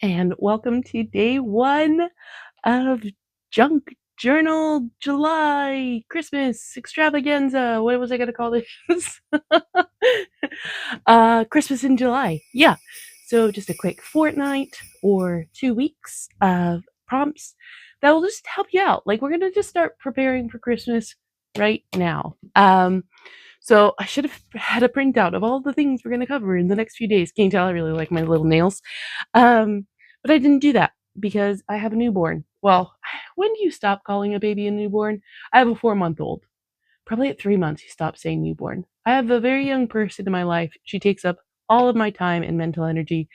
and welcome to day one of Junk Journal July Christmas extravaganza. What was I going to call this? Christmas in July. Yeah. So just a quick fortnight or 2 weeks of prompts that will just help you out. Like we're going to just start preparing for Christmas right now. So I should have had a printout of all the things we're going to cover in the next few days. Can you tell I really like my little nails? But I didn't do that because I have a newborn. Well, when do you stop calling a baby a newborn? I have a 4-month-old. Probably at 3 months, you stop saying newborn. I have a very young person in my life. She takes up all of my time and mental energy.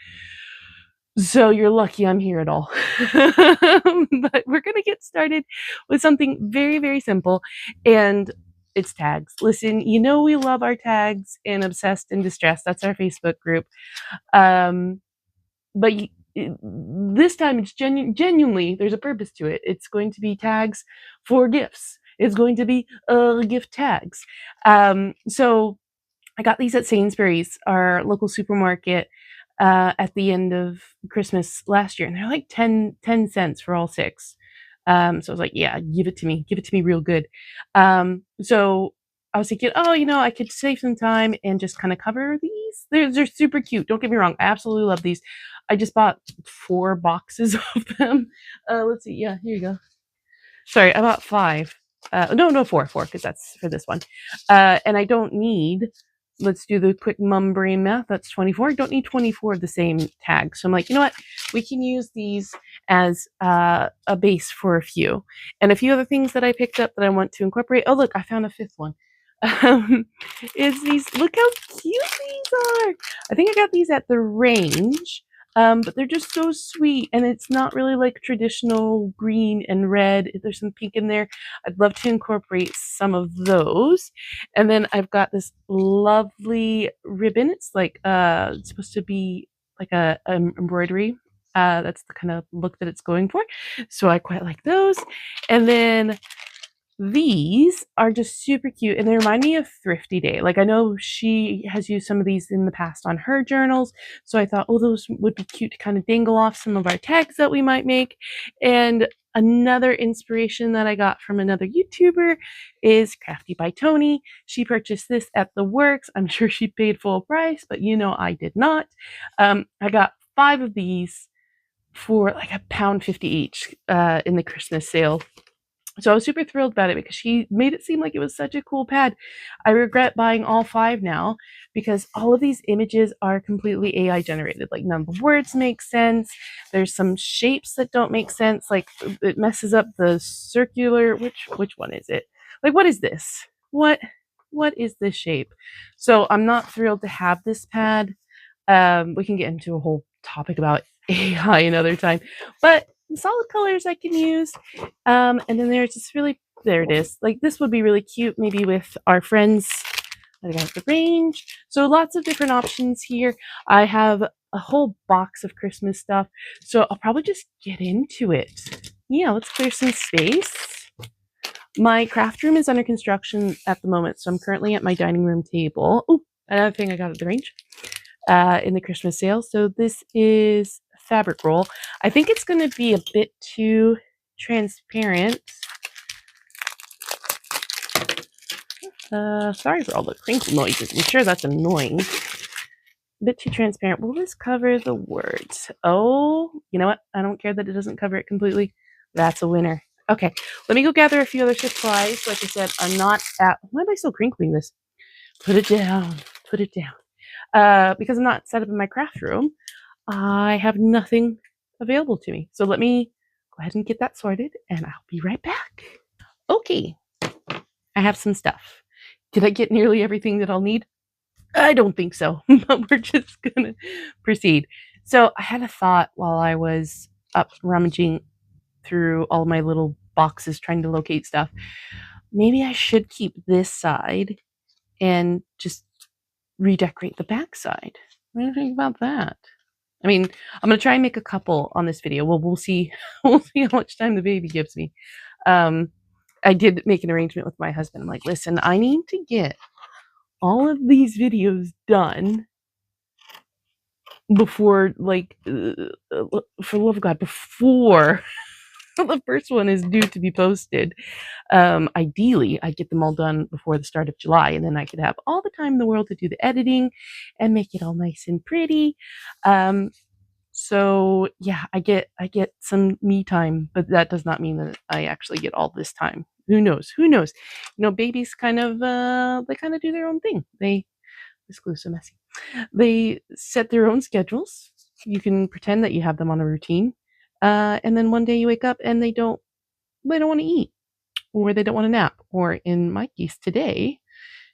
So you're lucky I'm here at all. But we're going to get started with something very, very simple. And it's tags. Listen, you know we love our tags in Obsessed and Distressed. That's our Facebook group. But this time it's genuinely, there's a purpose to it. It's going to be tags for gifts. It's going to be gift tags. So I got these at Sainsbury's, our local supermarket, at the end of Christmas last year, and they're like 10 cents for all 6. So I was like, yeah, give it to me real good. So I was thinking, oh, I could save some time and just kind of cover these. They're super cute. Don't get me wrong. I absolutely love these. I just bought 4 boxes of them. Let's see. Yeah, here you go. Sorry, I bought 5. No, 4, because that's for this one. And I don't need, let's do the quick mum brain math. That's 24. I don't need 24 of the same tags. So I'm like, you know what? We can use these as a base for a few. And a few other things that I picked up that I want to incorporate. Oh, look, I found a 5th one. Is these, look how cute these are. I think I got these at the range. But they're just so sweet, and it's not really like traditional green and red. There's some pink in there. I'd love to incorporate some of those. And then I've got this lovely ribbon. It's like it's supposed to be like a embroidery. That's the kind of look that it's going for. So I quite like those. And then these are just super cute, and they remind me of Thrifty Day. Like, I know she has used some of these in the past on her journals, so I thought, oh, those would be cute to kind of dangle off some of our tags that we might make. And another inspiration that I got from another YouTuber is Crafty by Tony. She purchased this at the works. I'm sure she paid full price, but I did not. I got 5 of these for like £1.50 each in the Christmas sale. So I was super thrilled about it because she made it seem like it was such a cool pad. I regret buying all 5 now because all of these images are completely AI generated. Like, none of the words make sense. There's some shapes that don't make sense. Like, it messes up the circular. Which one is it? Like, what is this? What is this shape? So I'm not thrilled to have this pad. We can get into a whole topic about AI another time, but solid colors I can use. And then there's this there it is. Like, this would be really cute maybe with our friends. I got the range. So lots of different options here. I have a whole box of Christmas stuff, so I'll probably just get into it. Yeah, let's clear some space. My craft room is under construction at the moment, so I'm currently at my dining room table. Oh, another thing I got at the range in the Christmas sale. So this is fabric roll. I think it's going to be a bit too transparent. Sorry for all the crinkle noises. I'm sure that's annoying. A bit too transparent. Will this cover the words? Oh, you know what? I don't care that it doesn't cover it completely. That's a winner. Okay, let me go gather a few other supplies. Like I said, I'm not at... Why am I still crinkling this? Put it down. Put it down. Because I'm not set up in my craft room, I have nothing available to me. So let me go ahead and get that sorted, and I'll be right back. Okay, I have some stuff. Did I get nearly everything that I'll need? I don't think so, but we're just gonna proceed. So I had a thought while I was up rummaging through all my little boxes trying to locate stuff. Maybe I should keep this side and just redecorate the back side. What do you think about that? I mean, I'm going to try and make a couple on this video. Well, we'll see. We'll see how much time the baby gives me. I did make an arrangement with my husband. I'm like, listen, I need to get all of these videos done before, like, for the love of God, before the first one is due to be posted. Ideally, I'd get them all done before the start of July, and then I could have all the time in the world to do the editing and make it all nice and pretty. So yeah, I get some me time, but that does not mean that I actually get all this time. Who knows? Who knows? Babies kind of they kind of do their own thing. This glue's so messy. They set their own schedules. You can pretend that you have them on a routine, and then one day you wake up and they don't want to eat, or they don't want to nap, or in my case today,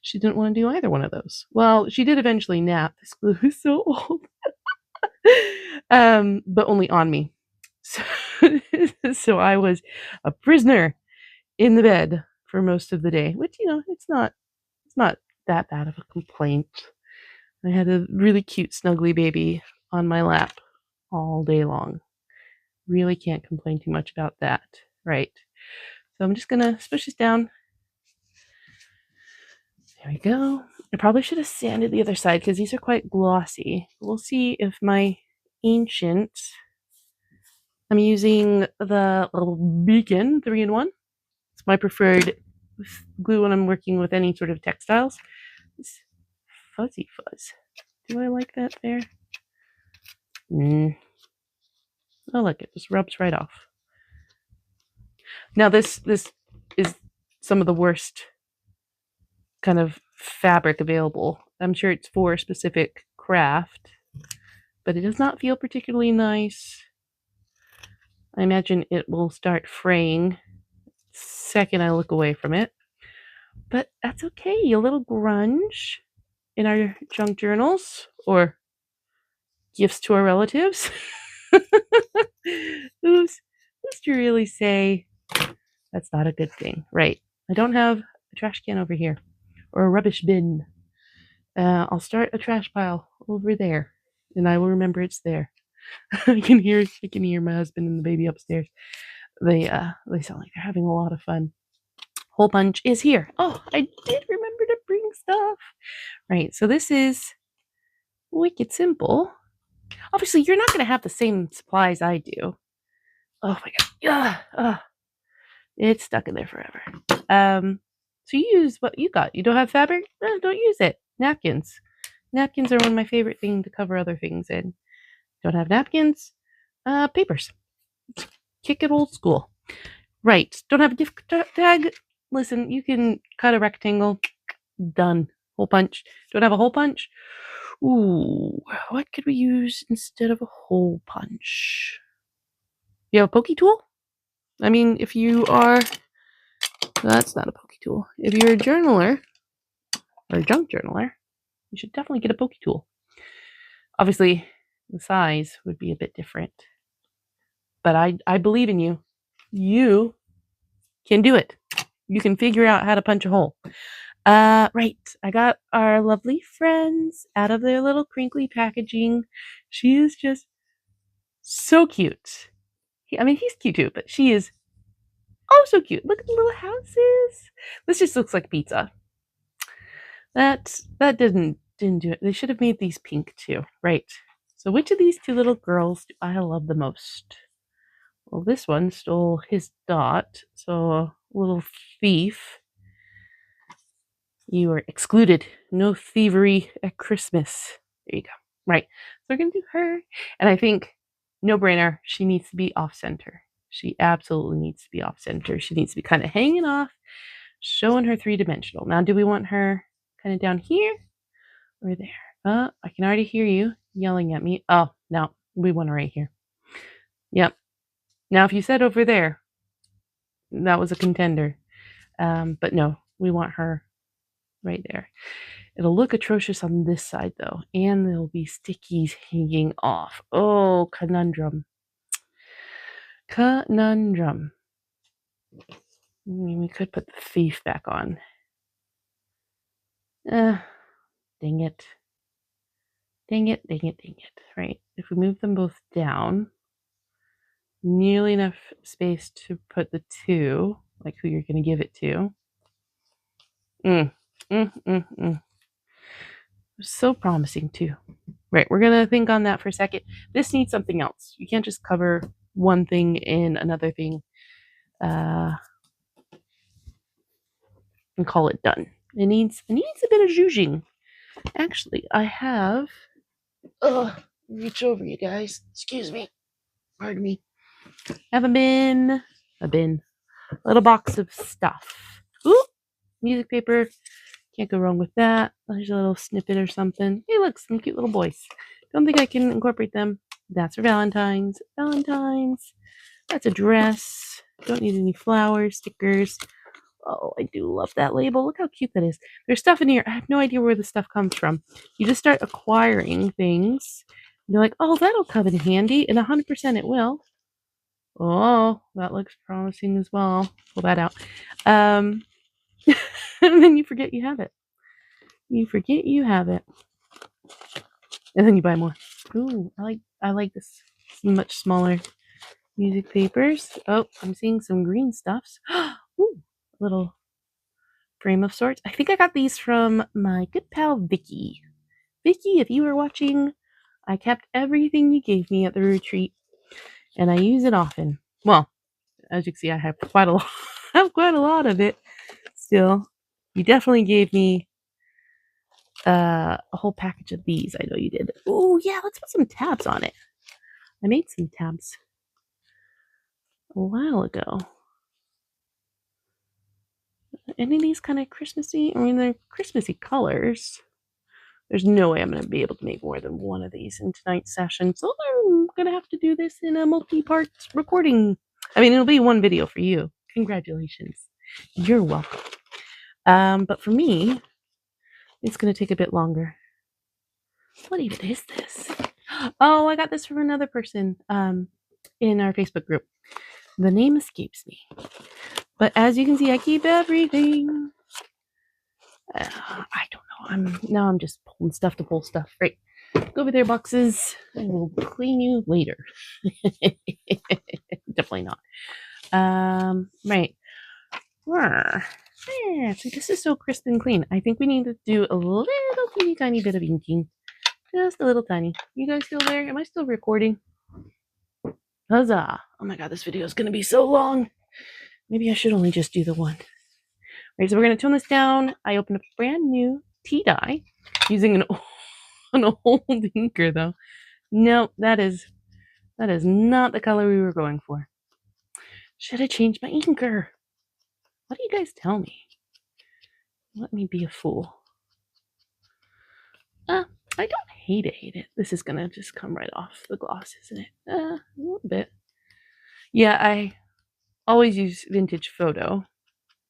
she didn't want to do either one of those. Well, she did eventually nap. This glue is so old. But only on me. So, so I was a prisoner in the bed for most of the day, which it's not that bad of a complaint. I had a really cute snuggly baby on my lap all day long. Really can't complain too much about that, right? So I'm just gonna spush this down. There we go. I probably should have sanded the other side because these are quite glossy. We'll see if my ancient. I'm using the little Beacon 3-in-1. It's my preferred glue when I'm working with any sort of textiles. This fuzzy fuzz. Do I like that there? Oh, look, it just rubs right off. Now this is some of the worst kind of fabric available. I'm sure it's for a specific craft, but it does not feel particularly nice. I imagine it will start fraying the second I look away from it. But that's okay. A little grunge in our junk journals or gifts to our relatives. who's to really say that's not a good thing? Right. I don't have a trash can over here or a rubbish bin. I'll start a trash pile over there, and I will remember it's there. I can hear my husband and the baby upstairs. They sound like they're having a lot of fun. Hole punch is here. Oh, I did remember to bring stuff. Right, so this is wicked simple. Obviously, you're not going to have the same supplies I do. Oh my god. It's stuck in there forever. So you use what you got. You don't have fabric? Don't use it. Napkins. Napkins are one of my favorite things to cover other things in. Don't have napkins? Papers. Kick it old school. Right. Don't have a gift tag? Listen, you can cut a rectangle. Done. Hole punch. Don't have a hole punch? Ooh, what could we use instead of a hole punch? You have a pokey tool? I mean, if you are... That's not a pokey tool. If you're a journaler, or a junk journaler, you should definitely get a pokey tool. Obviously, the size would be a bit different. But I believe in you. You can do it. You can figure out how to punch a hole. Right. I got our lovely friends out of their little crinkly packaging. She is just so cute. He's cute too, but she is oh so cute. Look at the little houses. This just looks like pizza. That didn't do it. They should have made these pink too. Right. So which of these two little girls do I love the most? Well, this one stole his dot, so a little thief. You are excluded. No thievery at Christmas. There you go. Right. So we're going to do her. And I think, no brainer, she needs to be off center. She absolutely needs to be off center. She needs to be kind of hanging off, showing her three-dimensional. Now, do we want her kind of down here or there? I can already hear you yelling at me. Oh, no, we want her right here. Yep. Now, if you said over there, that was a contender. But no, we want her right there. It'll look atrocious on this side, though, and there'll be stickies hanging off. Oh, conundrum. Conundrum. I mean, we could put the thief back on. Dang it. Dang it, dang it, dang it. Right. If we move them both down, nearly enough space to put the two, like who you're going to give it to. So promising, too. Right, we're gonna think on that for a second. This needs something else. You can't just cover one thing in another thing and call it done. It needs a bit of zhuzhing. Actually, I have. Reach over, you guys. Excuse me. Pardon me. I have a little box of stuff. Ooh, music paper. Can't go wrong with that. There's a little snippet or something. Hey, look, some cute little boys. Don't think I can incorporate them. That's for Valentine's. Valentine's. That's a dress. Don't need any flowers, stickers. Oh, I do love that label. Look how cute that is. There's stuff in here. I have no idea where the stuff comes from. You just start acquiring things. You're like, oh, that'll come in handy. And 100% it will. Oh, that looks promising as well. Pull that out. And then you forget you have it. You forget you have it. And then you buy more. Ooh, I like this much smaller music papers. Oh, I'm seeing some green stuffs. Ooh, little frame of sorts. I think I got these from my good pal Vicky. Vicky, if you were watching, I kept everything you gave me at the retreat, and I use it often. Well, as you can see, I have quite a lot. I have quite a lot of it still. You definitely gave me a whole package of these. I know you did. Oh yeah, let's put some tabs on it. I made some tabs a while ago. Any of these kind of Christmassy? I mean, they're Christmassy colors. There's no way I'm going to be able to make more than one of these in tonight's session, so I'm going to have to do this in a multi-part recording. I mean, it'll be one video for you. Congratulations. You're welcome. But for me, it's going to take a bit longer. What even is this? Oh, I got this from another person in our Facebook group. The name escapes me. But as you can see, I keep everything. I don't know. I'm just pulling stuff to pull stuff. Right. Go over there, boxes. I will clean you later. Definitely not. Right. Yeah, see, this is so crisp and clean. I think we need to do a little teeny tiny bit of inking. Just a little tiny. You guys still there? Am I still recording? Huzzah. Oh my god, this video is going to be so long. Maybe I should only just do the one. Right, so we're going to tone this down. I opened a brand new tea dye using an old inker, though. No, that is not the color we were going for. Should have changed my inker. What do you guys tell me? Let me be a fool. I don't hate it. This is going to just come right off the gloss, isn't it? A little bit. Yeah, I always use vintage photo,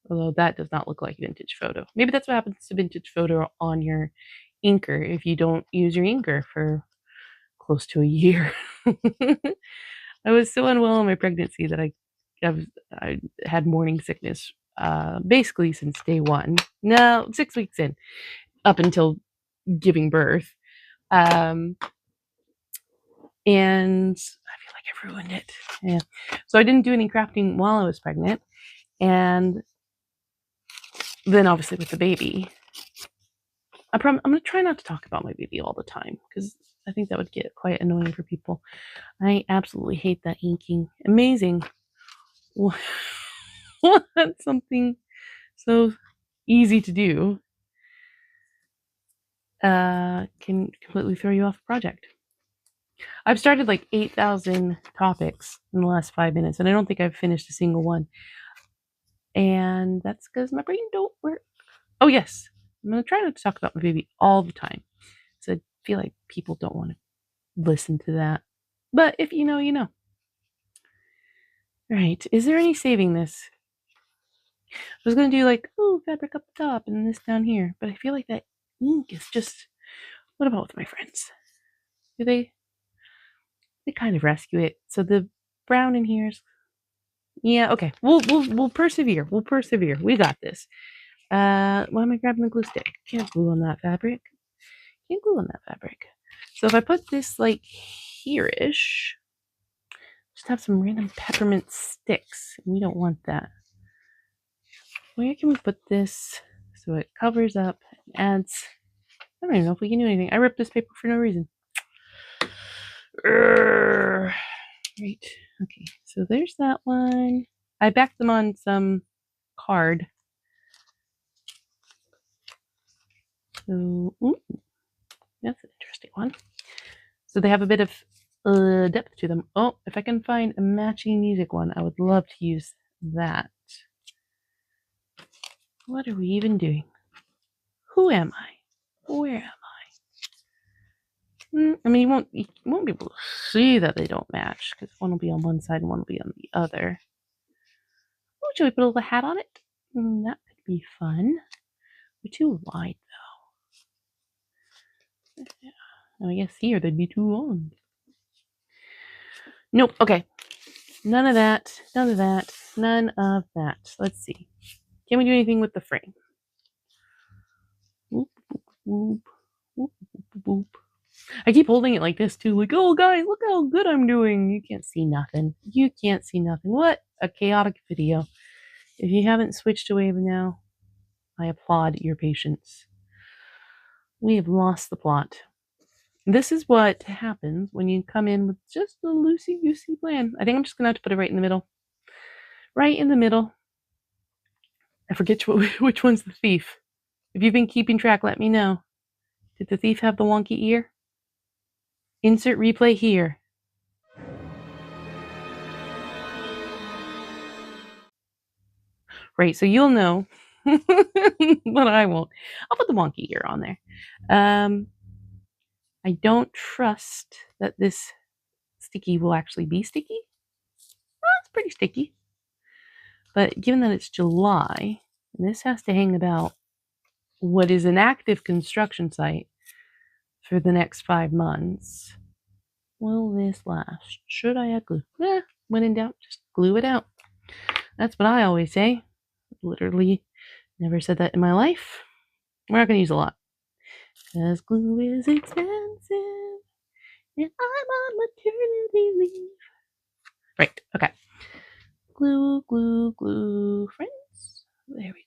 although that does not look like vintage photo. Maybe that's what happens to vintage photo on your inker if you don't use your inker for close to a year. I was so unwell in my pregnancy that I had morning sickness basically since day one. No, 6 weeks in, up until giving birth. And I feel like I ruined it. Yeah. So I didn't do any crafting while I was pregnant. And then obviously with the baby, I'm going to try not to talk about my baby all the time because I think that would get quite annoying for people. I absolutely hate that inking. Amazing. What something so easy to do can completely throw you off a project. I've started like 8,000 topics in the last 5 minutes, and I don't think I've finished a single one. And that's because my brain don't work. Oh, yes. I'm going to try not to talk about my baby all the time. So I feel like people don't want to listen to that. But if you know, you know. Right. Is there any saving this? I was going to do like, fabric up the top and this down here. But I feel like that ink is just... What about with my friends? Do they kind of rescue it? So the brown in here is... Yeah, okay. We'll persevere. We'll persevere. We got this. Why am I grabbing the glue stick? Can't glue on that fabric. Can't glue on that fabric. So if I put this like here-ish, just have some random peppermint sticks. We don't want that. Where can we put this so it covers up and adds... I don't even know if we can do anything. I ripped this paper for no reason. Right. Okay. So there's that one. I backed them on some card. So, ooh, that's an interesting one. So they have a bit of depth to them. Oh, if I can find a matching music one, I would love to use that. What are we even doing? Who am I? Where am I? I mean, you won't be able to see that they don't match because one will be on one side and one will be on the other. Oh, should we put a little hat on it? That could be fun. We're too wide though. Yeah. I guess here they'd be too long. Nope. Okay. None of that. None of that. None of that. Let's see. Can we do anything with the frame? Whoop, whoop, whoop, whoop, whoop. I keep holding it like this too, like, oh guys, look how good I'm doing. You can't see nothing. You can't see nothing. What a chaotic video. If you haven't switched away now, I applaud your patience. We have lost the plot. This is what happens when you come in with just a loosey-goosey plan. I think I'm just gonna have to put it right in the middle. Right in the middle. I forget which one's the thief. If you've been keeping track, let me know. Did the thief have the wonky ear? Insert replay here. Right, so you'll know, but I won't. I'll put the wonky ear on there. I don't trust that this sticky will actually be sticky. Well, it's pretty sticky. But given that it's July, and this has to hang about what is an active construction site for the next 5 months, will this last? Should I add glue? When in doubt, just glue it out. That's what I always say. Literally never said that in my life. We're not going to use a lot. Because glue is expensive. And I'm on maternity leave. Right, okay. Glue, glue, glue, friends. There we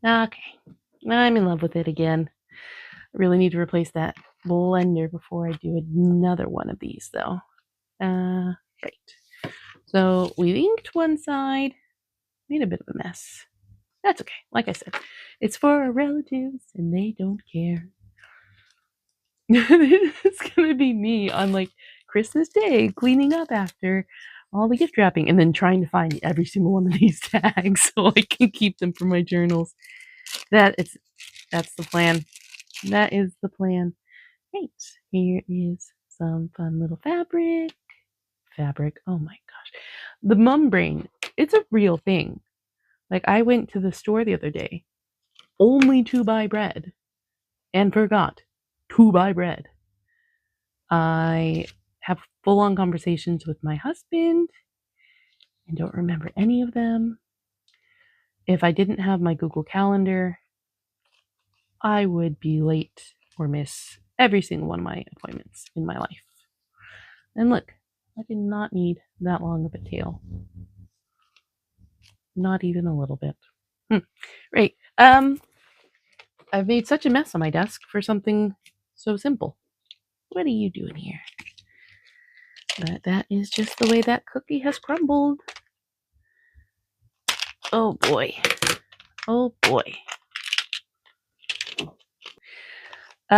go. Okay. I'm in love with it again. I really need to replace that blender before I do another one of these, though. Right. So we've inked one side. Made a bit of a mess. That's okay. Like I said, it's for our relatives and they don't care. It's gonna be me on like Christmas Day cleaning up after all the gift wrapping and then trying to find every single one of these tags so I can keep them for my journals. That's the plan. That is the plan. Right. Here is some fun little fabric. Oh my gosh. The mum brain, it's a real thing. Like I went to the store the other day only to buy bread and forgot to buy bread. I have full on conversations with my husband and don't remember any of them. If I didn't have my Google Calendar, I would be late or miss every single one of my appointments in my life. And look, I did not need that long of a tail. Not even a little bit. Right. I've made such a mess on my desk for something so simple. What are you doing here? But that is just the way that cookie has crumbled. Oh boy. Oh boy. Do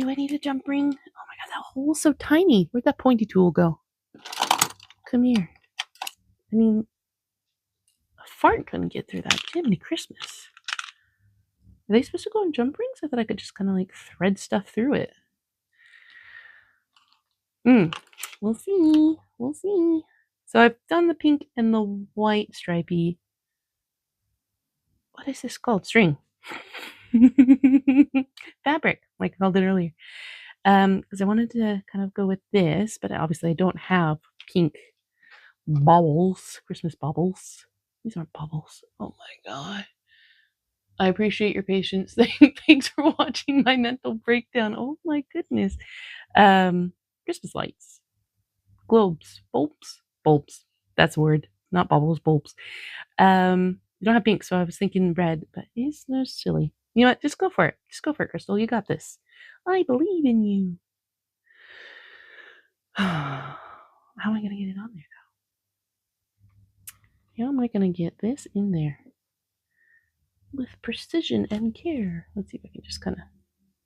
I need a jump ring? Oh my god, that hole's so tiny. Where'd that pointy tool go? Come here. I mean, a fart couldn't get through that. Jiminy Christmas. Are they supposed to go on jump rings? I thought I could just kind of like thread stuff through it. We'll see. We'll see. So I've done the pink and the white stripey. What is this called? String. Fabric, like I called it earlier. Because I wanted to kind of go with this, but obviously I don't have pink baubles, Christmas baubles. These aren't baubles. Oh my god. I appreciate your patience. Thanks for watching my mental breakdown. Oh my goodness. Christmas lights. Globes. Bulbs. That's a word. Not bubbles, bulbs. You don't have pink, so I was thinking red, but it's no silly. You know what? Just go for it. Just go for it, Crystal. You got this. I believe in you. How am I going to get it on there? How am I going to get this in there with precision and care? Let's see if I can just kind of,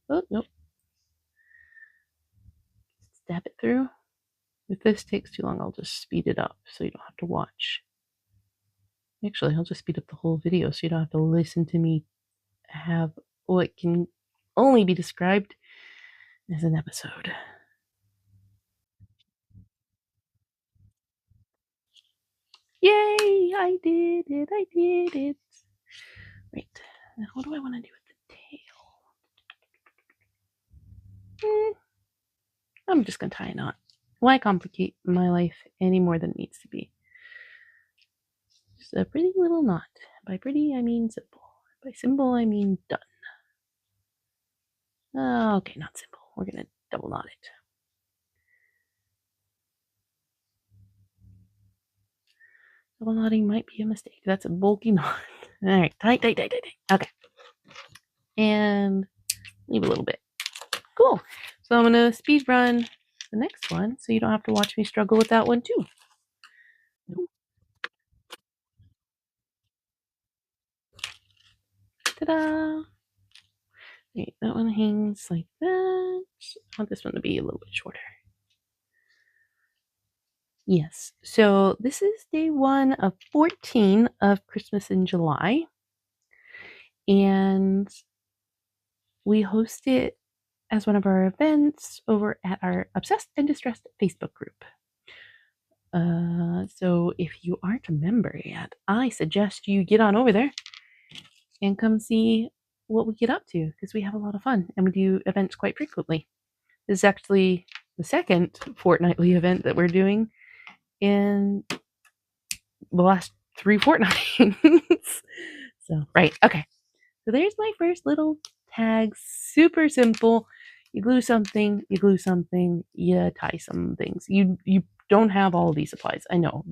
oh, nope, stab it through. If this takes too long, I'll just speed it up so you don't have to watch. Actually, I'll just speed up the whole video so you don't have to listen to me have what can only be described as an episode. Yay! I did it! I did it! Right. Now, what do I want to do with the tail? I'm just going to tie a knot. Why complicate my life any more than it needs to be? Just a pretty little knot. By pretty, I mean simple. By simple, I mean done. Okay, not simple. We're going to double knot it. Double knotting might be a mistake. That's a bulky knot. All right, tight, tight, tight, tight, tight. Okay. And leave a little bit. Cool. So I'm going to speed run the next one so you don't have to watch me struggle with that one too. Ta-da! Right, that one hangs like that. I want this one to be a little bit shorter. Yes, so this is day 1 of 14 of Christmas in July. And we host it as one of our events over at our Obsessed and Distressed Facebook group. So if you aren't a member yet, I suggest you get on over there and come see what we get up to because we have a lot of fun and we do events quite frequently. This is actually the second fortnightly event that we're doing in the last 3 fortnights. So, right. Okay. So there's my first little tag. Super simple. You glue something, you tie some things. You don't have all of these supplies. I know.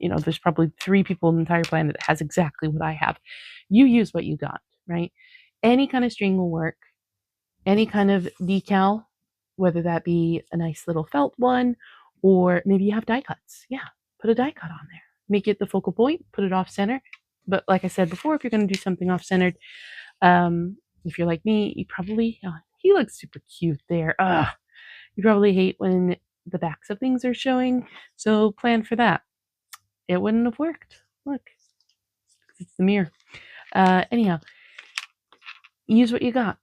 There's probably 3 people on the entire planet that has exactly what I have. You use what you got, right? Any kind of string will work. Any kind of decal, whether that be a nice little felt one, or maybe you have die cuts. Yeah, put a die cut on there. Make it the focal point, put it off center. But like I said before, if you're going to do something off centered, if you're like me, you probably, he looks super cute there. You probably hate when the backs of things are showing. So plan for that. It wouldn't have worked. Look, it's the mirror. Anyhow, use what you got.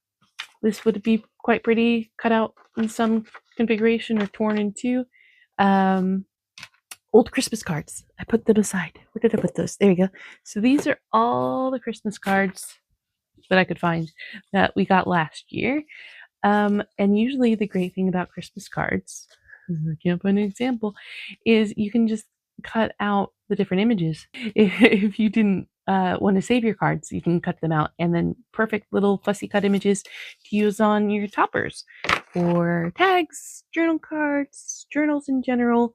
This would be quite pretty cut out in some configuration or torn in 2. Old Christmas cards. I put them aside. Where did I put those? There you go. So these are all the Christmas cards that I could find that we got last year. And usually the great thing about Christmas cards, I can't find an example, is you can just cut out the different images. If you didn't want to save your cards, you can cut them out and then perfect little fussy cut images to use on your toppers or tags, journal cards, journals in general.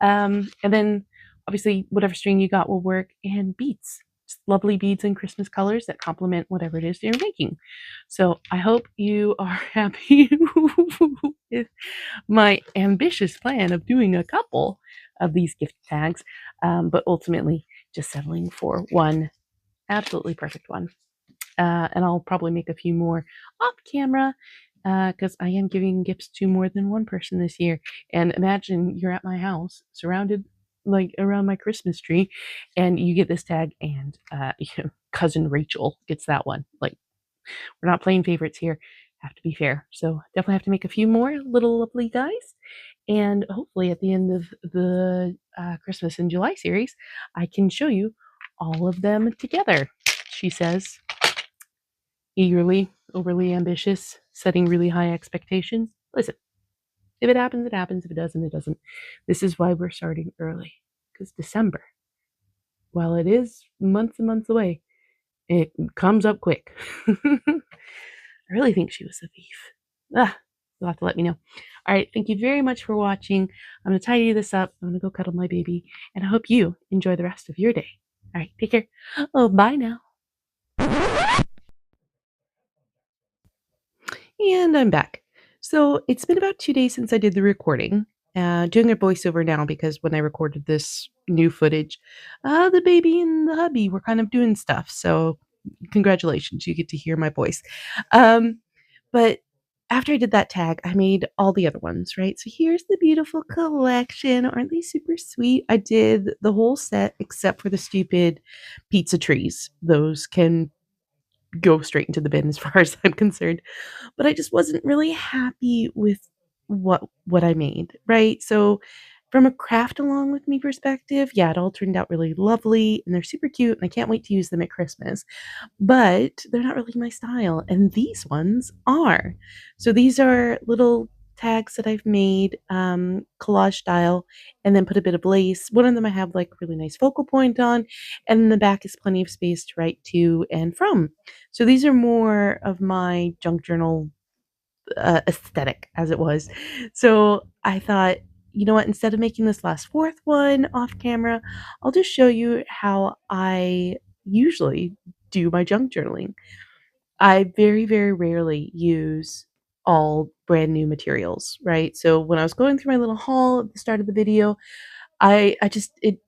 And then obviously whatever string you got will work, and beads. Just lovely beads in Christmas colors that complement whatever it is you're making. So I hope you are happy with my ambitious plan of doing a couple of these gift tags, but ultimately just settling for one absolutely perfect one. And I'll probably make a few more off camera because I am giving gifts to more than one person this year. And imagine you're at my house surrounded like around my Christmas tree and you get this tag and cousin Rachel gets that one. Like, we're not playing favorites here. Have to be fair. So definitely have to make a few more little lovely guys. And hopefully at the end of the Christmas in July series, I can show you all of them together, she says, eagerly, overly ambitious, setting really high expectations. Listen, if it happens, it happens. If it doesn't, it doesn't. This is why we're starting early, because December, while it is months and months away, it comes up quick. I really think she was a thief. You'll have to let me know. All right, thank you very much for watching. I'm going to tidy this up. I'm going to go cuddle my baby, and I hope you enjoy the rest of your day. All right, take care. Oh, bye now. And I'm back. So it's been about 2 days since I did the recording. Doing a voiceover now because when I recorded this new footage, the baby and the hubby were kind of doing stuff. So congratulations, you get to hear my voice. Um, but after I did that tag, I made all the other ones, right? So here's the beautiful collection. Aren't they super sweet? I did the whole set except for the stupid pizza trees. Those can go straight into the bin as far as I'm concerned. But I just wasn't really happy with what I made, right? So from a craft along with me perspective, yeah, it all turned out really lovely and they're super cute and I can't wait to use them at Christmas. But they're not really my style and these ones are. So these are little tags that I've made collage style and then put a bit of lace. One of them I have like a really nice focal point on and in the back is plenty of space to write to and from. So these are more of my junk journal aesthetic as it was. So I thought, you know what, instead of making this last fourth one off camera, I'll just show you how I usually do my junk journaling. I very, very rarely use all brand new materials, right? So when I was going through my little haul at the start of the video, I just it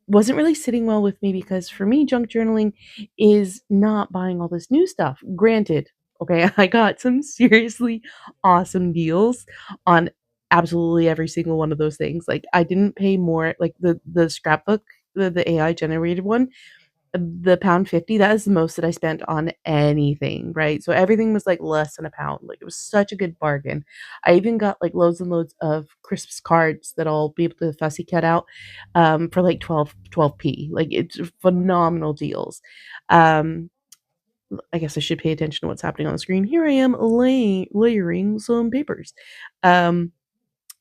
wasn't really sitting well with me because for me, junk journaling is not buying all this new stuff. Granted, okay, I got some seriously awesome deals on absolutely every single one of those things. Like I didn't pay more like the scrapbook, the AI generated one, the pound 50, that is the most that I spent on anything, right? So everything was like less than a pound. Like it was such a good bargain. I even got like loads and loads of Christmas cards that I'll be able to fussy cut out for like 12p. Like it's phenomenal deals. Um, I guess I should pay attention to what's happening on the screen. Here I am layering some papers. Um,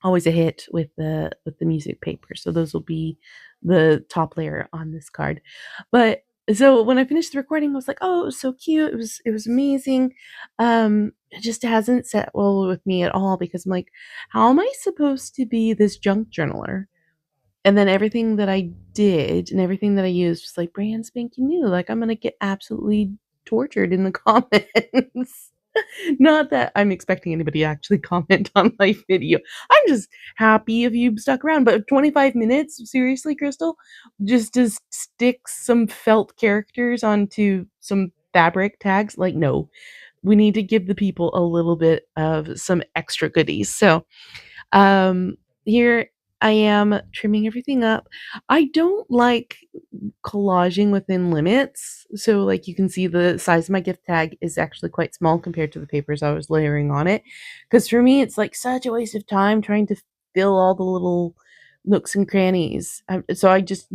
Always a hit with the music paper. So those will be the top layer on this card. But so when I finished the recording, I was like, "Oh, it was so cute. It was amazing." It just hasn't set well with me at all because I'm like, "How am I supposed to be this junk journaler?" And then everything that I did and everything that I used was like brand spanking new. Like I'm gonna get absolutely tortured in the comments. Not that I'm expecting anybody to actually comment on my video. I'm just happy if you stuck around. But 25 minutes, seriously, Crystal, just to stick some felt characters onto some fabric tags, like no, we need to give the people a little bit of some extra goodies. So um, here I am trimming everything up. I don't like collaging within limits. So, like, you can see the size of my gift tag is actually quite small compared to the papers I was layering on it. Because for me, it's like such a waste of time trying to fill all the little nooks and crannies. So I just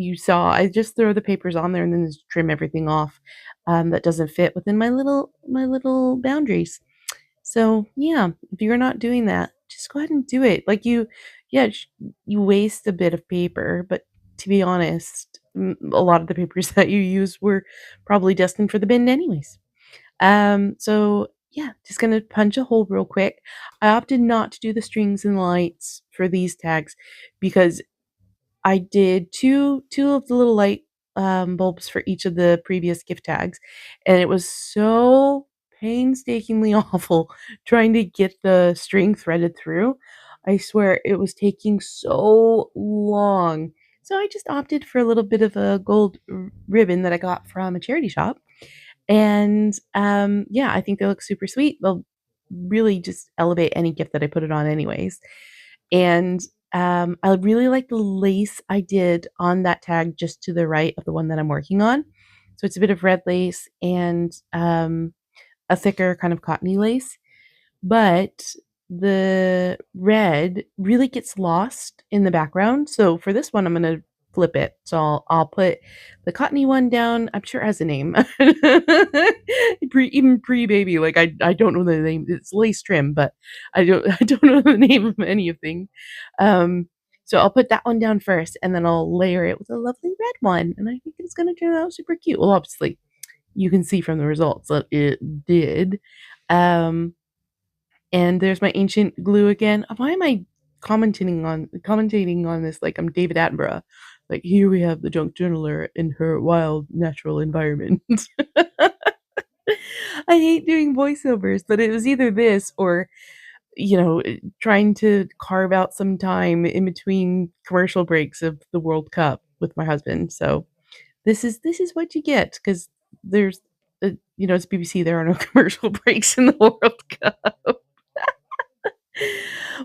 throw the papers on there and then just trim everything off that doesn't fit within my little boundaries. So, yeah, if you're not doing that, just go ahead and do it. Like yeah, you waste a bit of paper, but to be honest, a lot of the papers that you use were probably destined for the bin anyways. So yeah, just gonna punch a hole real quick. I opted not to do the strings and lights for these tags because I did two of the little light bulbs for each of the previous gift tags, and it was so painstakingly awful trying to get the string threaded through. I swear it was taking so long. So I just opted for a little bit of a gold ribbon that I got from a charity shop. And yeah, I think they look super sweet. They'll really just elevate any gift that I put it on, anyways. And I really like the lace I did on that tag just to the right of the one that I'm working on. So it's a bit of red lace and a thicker kind of cottony lace, but the red really gets lost in the background. So for this one, I'm gonna flip it. So I'll put the cottony one down. I'm sure it has a name. Even pre-baby, like I don't know the name. It's lace trim, but I don't know the name of any of things. So I'll put that one down first, and then I'll layer it with a lovely red one, and I think it's gonna turn out super cute. Well, obviously, you can see from the results that it did. Um, and there's my ancient glue again. Why am I commentating on this like I'm David Attenborough? Like here we have the junk journaler in her wild natural environment. I hate doing voiceovers, but it was either this or, trying to carve out some time in between commercial breaks of the World Cup with my husband. So this is what you get because there's, it's BBC. There are no commercial breaks in the World Cup.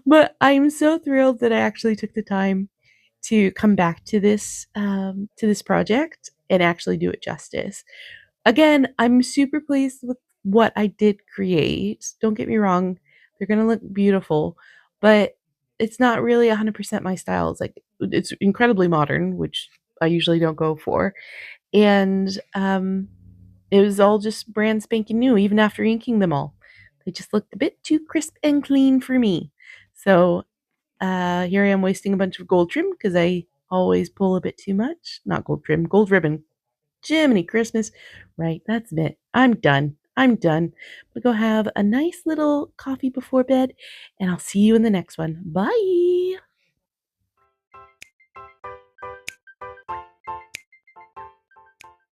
But I'm so thrilled that I actually took the time to come back to this project and actually do it justice. Again, I'm super pleased with what I did create. Don't get me wrong, they're gonna look beautiful, but it's not really 100% my style. It's incredibly modern, which I usually don't go for, and, it was all just brand spanking new even after inking them all. They just looked a bit too crisp and clean for me. So, here I am wasting a bunch of gold trim because I always pull a bit too much. Not gold trim, gold ribbon. Jiminy Christmas. Right, that's it. I'm done. I'm done. I'm gonna go have a nice little coffee before bed, and I'll see you in the next one. Bye.